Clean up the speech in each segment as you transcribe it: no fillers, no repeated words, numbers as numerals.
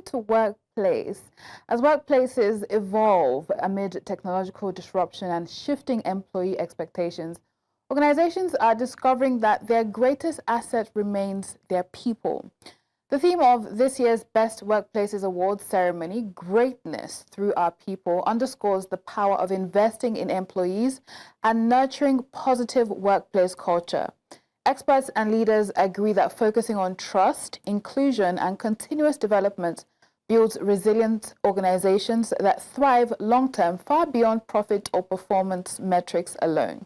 to workplace. As workplaces evolve amid technological disruption and shifting employee expectations, organizations are discovering that their greatest asset remains their people. The theme of this year's Best Workplaces Awards ceremony, Greatness Through Our People, underscores the power of investing in employees and nurturing positive workplace culture. Experts and leaders agree that focusing on trust, inclusion, and continuous development builds resilient organizations that thrive long-term, far beyond profit or performance metrics alone.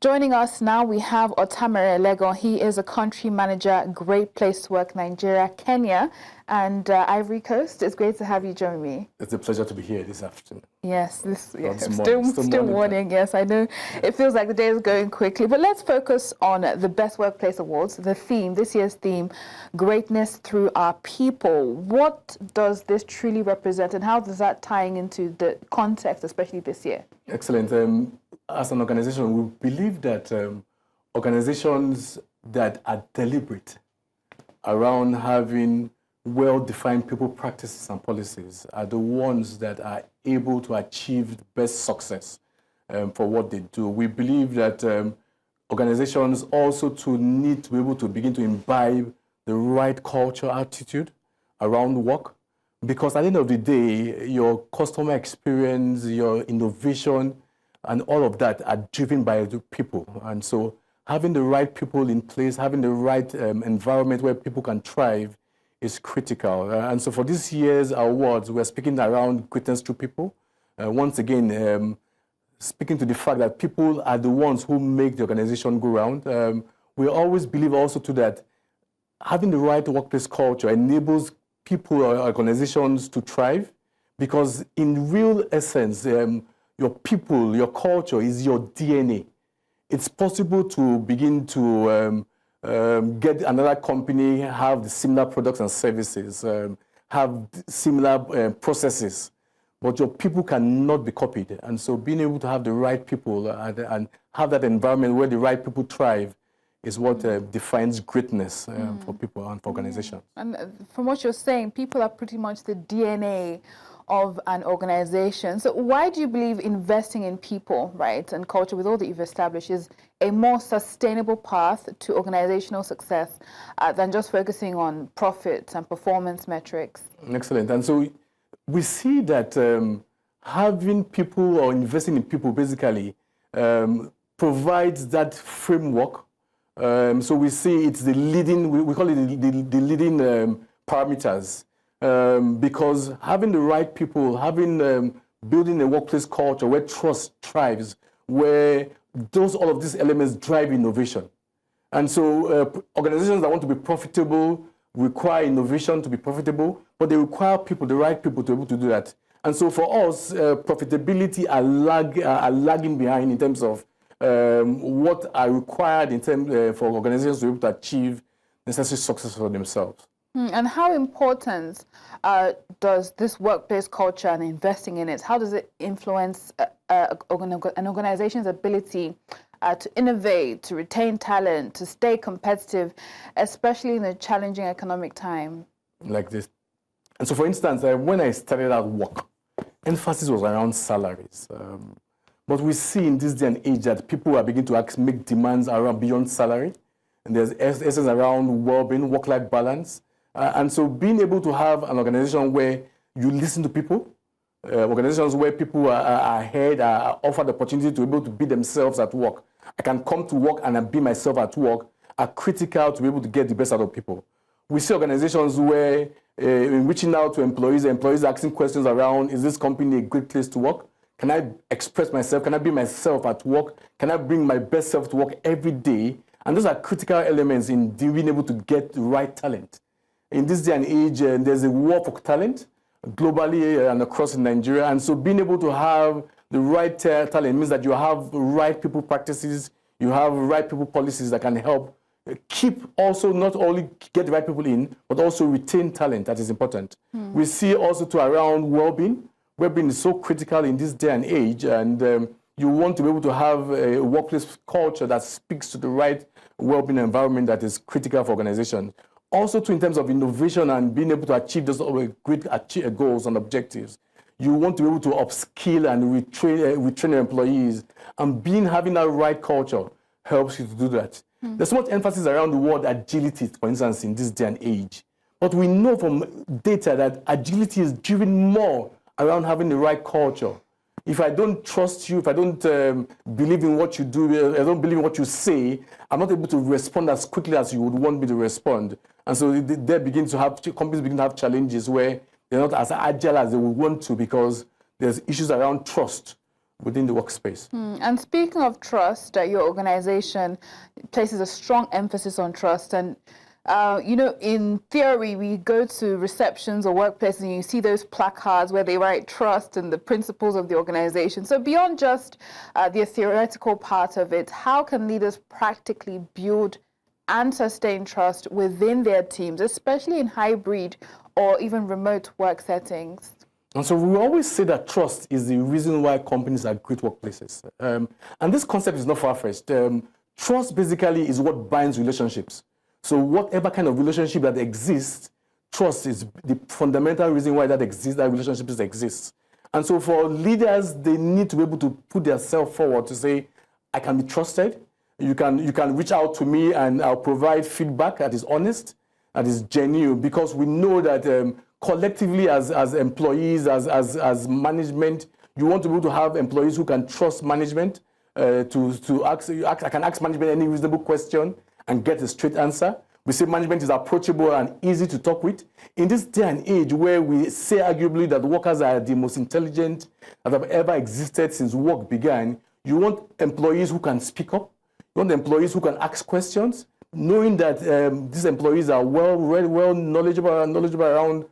Joining us now, we have Otamere Elegon. He is a country manager, Great Place to Work, Nigeria, Kenya, and Ivory Coast. It's great to have you join me. It's a pleasure to be here this afternoon. Yes, still morning. Yes, I know. It feels like the day is going quickly, but let's focus on the Best Workplace Awards. The theme, this year's theme, Greatness Through Our People. What does this truly represent, and how does that tie into the context, especially this year? Excellent. As an organization, we believe that organizations that are deliberate around having well-defined people practices and policies are the ones that are able to achieve the best success for what they do. We believe that organizations also need to be able to begin to imbibe the right culture attitude around work, because at the end of the day, your customer experience, your innovation, and all of that are driven by the people. And so having the right people in place, having the right environment where people can thrive is critical. And so for this year's awards, we're speaking around greatness through people. Once again, speaking to the fact that people are the ones who make the organization go round. We always believe also too that having the right workplace culture enables people or organizations to thrive, because in real essence, your people, your culture is your DNA. It's possible to begin to get another company, have the similar products and services, have similar processes, but your people cannot be copied. And so being able to have the right people and have that environment where the right people thrive is what defines greatness for people and for organizations. And from what you're saying, people are pretty much the DNA of an organization. So why do you believe investing in people, right, and culture, with all that you've established, is a more sustainable path to organizational success than just focusing on profits and performance metrics? Excellent. And so we see that having people or investing in people basically provides that framework. So we see it's the leading, we call it the leading parameters. Because having the right people, building a workplace culture where trust thrives, where all of these elements drive innovation. And so organizations that want to be profitable require innovation to be profitable, but they require people, the right people, to be able to do that. And so for us, profitability are lagging behind in terms of what are required in terms for organizations to be able to achieve necessary success for themselves. And how important does this workplace culture and investing in it, how does it influence an organization's ability to innovate, to retain talent, to stay competitive, especially in a challenging economic time? Like this. And so, for instance, when I started out work, emphasis was around salaries. But we see in this day and age that people are beginning to make demands around beyond salary. And there's essence around well-being, work-life balance. And so being able to have an organization where you listen to people, organizations where people are ahead, are offered the opportunity to be able to be themselves at work. I can come to work and be myself at work, are critical to be able to get the best out of people. We see organizations where in reaching out to employees asking questions around, is this company a great place to work? Can I express myself? Can I be myself at work? Can I bring my best self to work every day? And those are critical elements in being able to get the right talent. In this day and age, there's a war for talent globally and across in Nigeria. And so being able to have the right talent means that you have right people practices, you have right people policies that can help keep also not only get the right people in, but also retain talent. That is important. We see also to around well-being. Well-being is so critical in this day and age. And you want to be able to have a workplace culture that speaks to the right well-being environment that is critical for organizations. also too in terms of innovation and being able to achieve those great goals and objectives. You want to be able to upskill and retrain your employees, and having that right culture helps you to do that. There's so much emphasis around the word agility, for instance, in this day and age. But we know from data that agility is driven more around having the right culture. If I don't trust you, if I don't believe in what you do, I don't believe in what you say, I'm not able to respond as quickly as you would want me to respond. And so companies begin to have challenges where they're not as agile as they would want to, because there's issues around trust within the workspace. And speaking of trust, your organization places a strong emphasis on trust. And in theory, we go to receptions or workplaces and you see those placards where they write trust and the principles of the organization. So beyond just the theoretical part of it, how can leaders practically build and sustain trust within their teams, especially in hybrid or even remote work settings? And so we always say that trust is the reason why companies are great workplaces. And this concept is not far-fetched. Trust basically is what binds relationships. So whatever kind of relationship that exists, trust is the fundamental reason why that relationship exists. And so for leaders, they need to be able to put themselves forward to say, I can be trusted. You can reach out to me and I'll provide feedback that is honest, that is genuine, because we know that collectively as employees, as management, you want to be able to have employees who can trust management, I can ask management any reasonable question and get a straight answer. We say management is approachable and easy to talk with. In this day and age where we say arguably that workers are the most intelligent that have ever existed since work began, you want employees who can speak up. You want employees who can ask questions, knowing that these employees are well knowledgeable around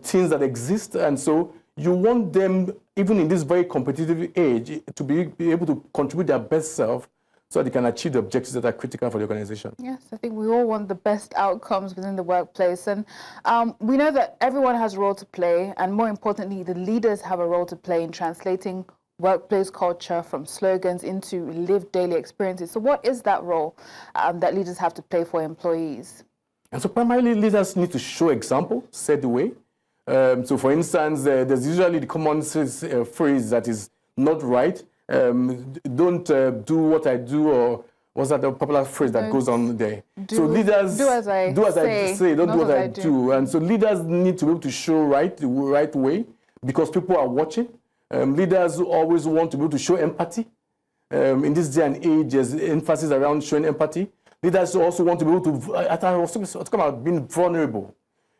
things that exist. And so you want them, even in this very competitive age, to be able to contribute their best self so they can achieve the objectives that are critical for the organization. Yes, I think we all want the best outcomes within the workplace. And we know that everyone has a role to play, and more importantly, the leaders have a role to play in translating workplace culture from slogans into lived daily experiences. So what is that role that leaders have to play for employees? And so primarily, leaders need to show example, set the way. So for instance, there's usually the common phrase that is not right. Don't do what I do, or what's that the popular phrase that goes on there? So leaders do as I say, don't do what I do. And so leaders need to be able to show the right way, because people are watching. Leaders always want to be able to show empathy. In this day and age, there's emphasis around showing empathy. Leaders also want to be able to, I was talking about being vulnerable.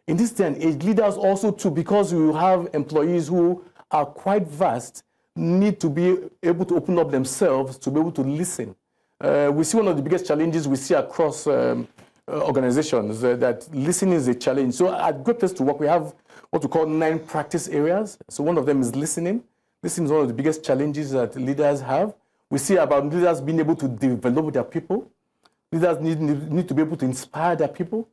In this day and age, leaders also too, because you have employees who are quite vast, need to be able to open up themselves to be able to listen. We see one of the biggest challenges we see across organizations, that listening is a challenge. So at Great Place to Work, we have what we call 9 practice areas. So one of them is listening. Listening is one of the biggest challenges that leaders have. We see about leaders being able to develop their people. Leaders need to be able to inspire their people.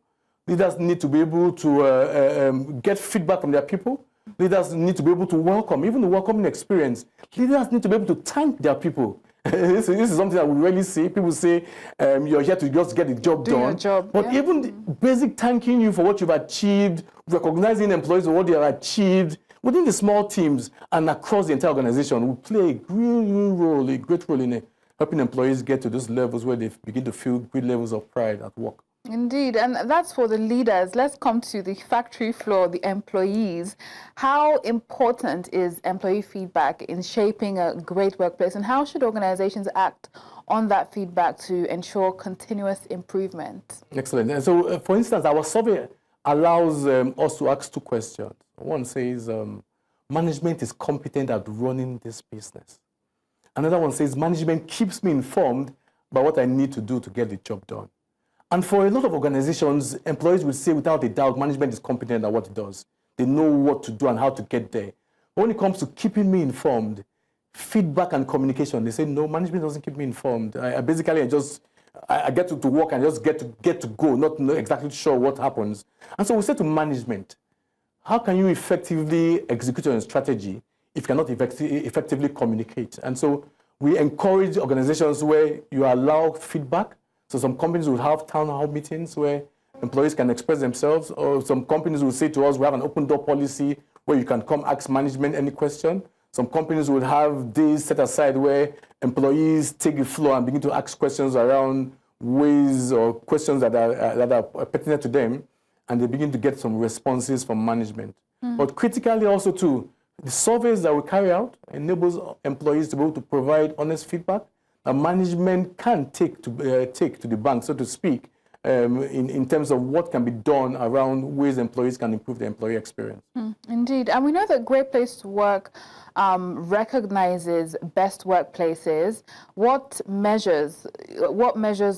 Leaders need to be able to get feedback from their people. Leaders need to be able to welcome, even the welcoming experience. Leaders need to be able to thank their people. This is something that we rarely see. People say, you're here to just get the job done. Your job, but even the basic thanking you for what you've achieved, recognizing employees for what they have achieved, within the small teams and across the entire organization will play a great role in helping employees get to those levels where they begin to feel great levels of pride at work. Indeed, and that's for the leaders. Let's come to the factory floor, the employees. How important is employee feedback in shaping a great workplace, and how should organizations act on that feedback to ensure continuous improvement? Excellent. And so, for instance, our survey allows us to ask 2 questions. One says, management is competent at running this business. Another one says, management keeps me informed about what I need to do to get the job done. And for a lot of organizations, employees will say without a doubt, management is competent at what it does. They know what to do and how to get there. But when it comes to keeping me informed, feedback and communication, they say, no, management doesn't keep me informed. I get to work and just get to go, not know exactly sure what happens. And so we say to management, how can you effectively execute your strategy if you cannot effectively communicate? And so we encourage organizations where you allow feedback. So some companies will have town hall meetings where employees can express themselves, or some companies will say to us, we have an open door policy where you can come ask management any question. Some companies will have days set aside where employees take the floor and begin to ask questions around ways or questions that are pertinent to them, and they begin to get some responses from management. But critically also too, the surveys that we carry out enables employees to be able to provide honest feedback that management can take to the bank, so to speak, in terms of what can be done around ways employees can improve their employee experience. Indeed. And we know that Great Place to Work recognizes best workplaces. What measures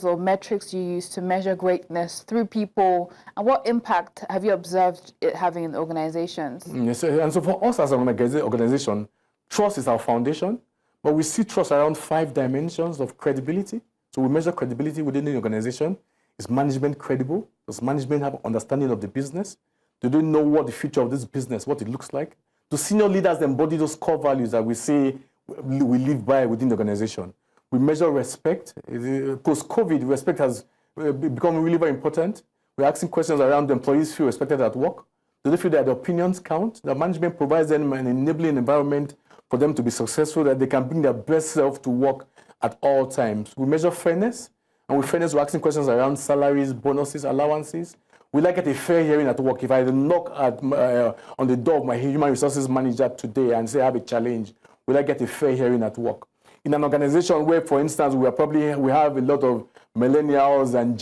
or metrics do you use to measure greatness through people, and what impact have you observed it having in organizations? Yes, and so for us as an organization, trust is our foundation, but we see trust around 5 dimensions of credibility. So we measure credibility within the organization. Is management credible? Does management have understanding of the business? Do they know what the future of this business, what it looks like? Do senior leaders embody those core values that we say we live by within the organization? We measure respect. Post-COVID, respect has become really very important. We're asking questions around the employees feel respected at work. Do they feel that their opinions count? That management provides them an enabling environment for them to be successful, that they can bring their best self to work at all times. We measure fairness. And with fairness, we're asking questions around salaries, bonuses, allowances. Will I get a fair hearing at work? If I knock on the door of my human resources manager today and say I have a challenge, will I get a fair hearing at work? In an organization where, for instance, we have a lot of millennials and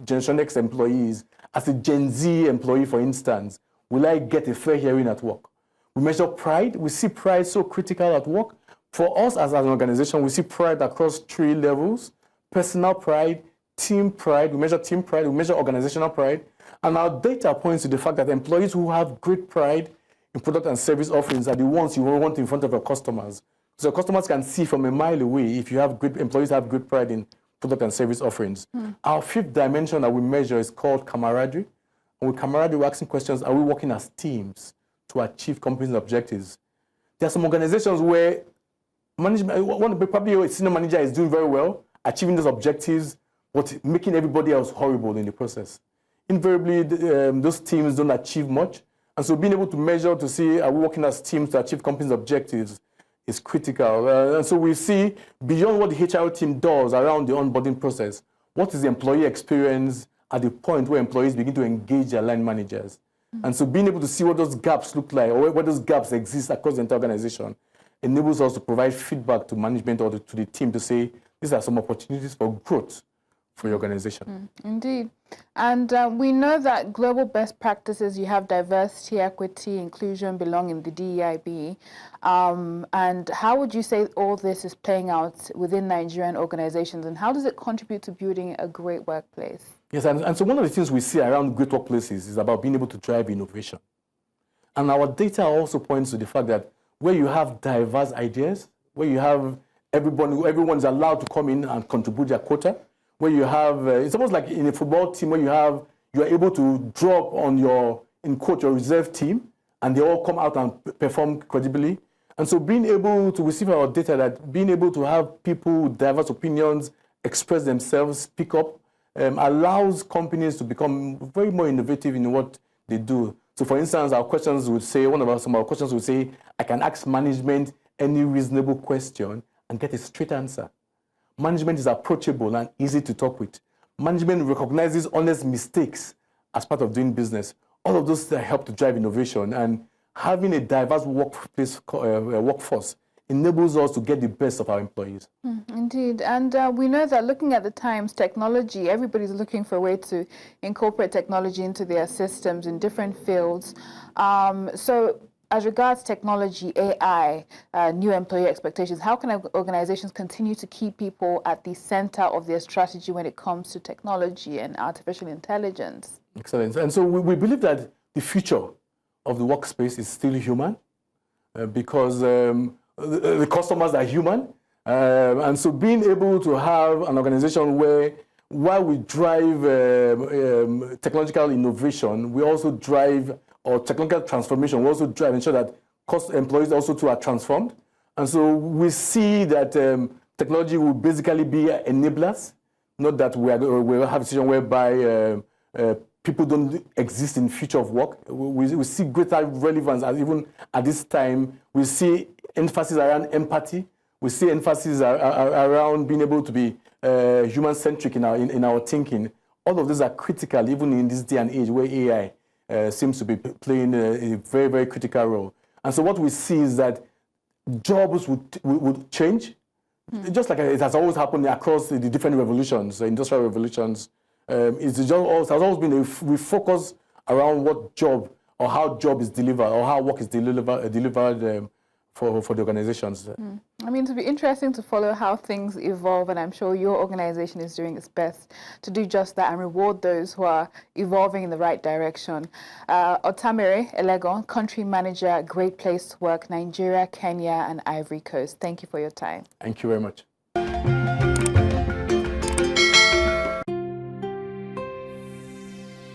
Generation X employees, as a Gen Z employee, for instance, will I get a fair hearing at work? We measure pride. We see pride so critical at work. For us as an organization, we see pride across 3 levels: personal pride, team pride. We measure team pride, we measure organizational pride. And our data points to the fact that employees who have great pride in product and service offerings are the ones you want in front of your customers. So customers can see from a mile away if you have employees have great pride in product and service offerings. Our 5th dimension that we measure is called camaraderie. And with camaraderie, we're asking questions, are we working as teams to achieve company objectives? There are some organizations where management, probably a senior manager is doing very well, achieving those objectives, but making everybody else horrible in the process. Invariably, those teams don't achieve much. And so being able to measure to see, are we working as teams to achieve company's objectives is critical. And so we see beyond what the HR team does around the onboarding process, what is the employee experience at the point where employees begin to engage their line managers. And so being able to see what those gaps look like, or where those gaps exist across the entire organization, enables us to provide feedback to management or to the team to say, these are some opportunities for growth for your organization. Indeed. And we know that global best practices, you have diversity, equity, inclusion, belonging, the DEIB. And how would you say all this is playing out within Nigerian organizations, and how does it contribute to building a great workplace? Yes, and so one of the things we see around great workplaces is about being able to drive innovation. And our data also points to the fact that where you have diverse ideas, where you have everyone's allowed to come in and contribute their quota, where you have, it's almost like in a football team where you're able to drop on your reserve team, and they all come out and perform credibly. And so being able to receive our data, that being able to have people with diverse opinions express themselves, speak up, allows companies to become very more innovative in what they do. So for instance, some of our questions would say, I can ask management any reasonable question and get a straight answer. Management is approachable and easy to talk with. Management recognizes honest mistakes as part of doing business. All of those help to drive innovation, and having a diverse workforce enables us to get the best of our employees. Indeed. And we know that looking at the times, technology, everybody's looking for a way to incorporate technology into their systems in different fields. So as regards technology, AI, new employee expectations, how can organizations continue to keep people at the center of their strategy when it comes to technology and artificial intelligence? Excellent. And so we believe that the future of the workspace is still human, because the customers are human. And so being able to have an organization where, while we drive technological innovation, we also drive, or technical transformation, we also drive, ensure that employees also too are transformed. And so we see that technology will basically be enablers, not that we'll have a situation whereby people don't exist in future of work. We see greater relevance, as even at this time. We see emphasis around empathy. We see emphasis around being able to be human-centric in our thinking. All of these are critical, even in this day and age where AI seems to be playing a very, very critical role. And so what we see is that jobs would change, just like it has always happened across the different revolutions, the industrial revolutions. It has always been a refocus around what job or how job is delivered or how work is delivered for the organizations. I mean, it will be interesting to follow how things evolve, and I'm sure your organization is doing its best to do just that and reward those who are evolving in the right direction. Otamere Elegon, Country Manager, Great Place to Work, Nigeria, Kenya, and Ivory Coast. Thank you for your time. Thank you very much.